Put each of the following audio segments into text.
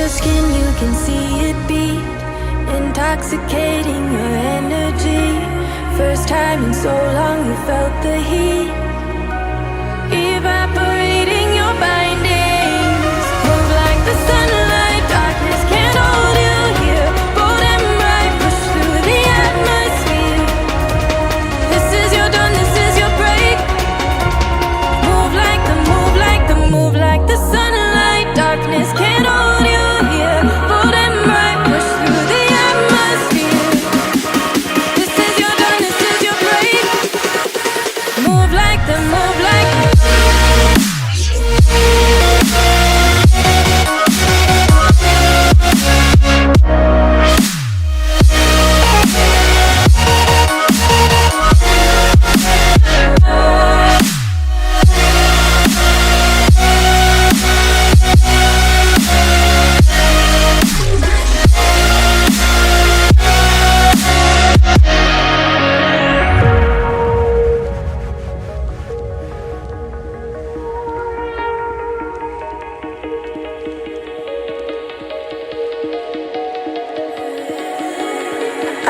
skin, you can see it beat, intoxicating your energy. First time in so long you felt the heat, evaporating your bindings. Move like the sunlight, darkness can't hold you here. Bold and bright, push through the atmosphere. This is your dawn, this is your break. Move like the, move like the, move like the sunlight, darkness can't hold you here. Bold and bright, push through the atmosphere. This is your dawn, this is your break. Move like the, move like the.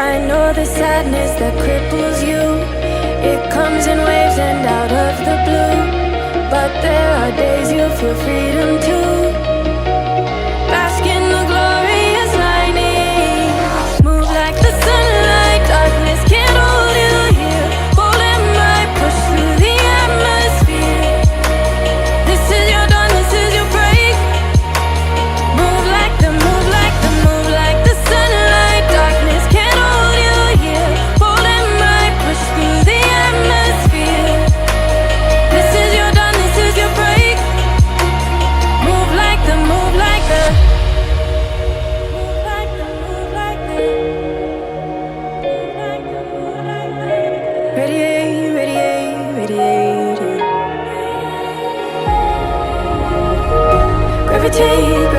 I know the sadness that cripples you. It comes in waves and out of the blue. But there are days you feel freedom too. Bask in the glorious lightning. Move like the sunlight, darkness can't hold you here. Bold and bright, push through the atmosphere. This is your dawn, this is your break. Move like the, move like the, move like the sunlight, darkness can't hold you here. Bold and bright, push through the atmosphere. This is your dawn, this is your break. Move like the, move like the, move like the, move like the, move like the, move like the. Radiate, radiate, radiate. Gravitate,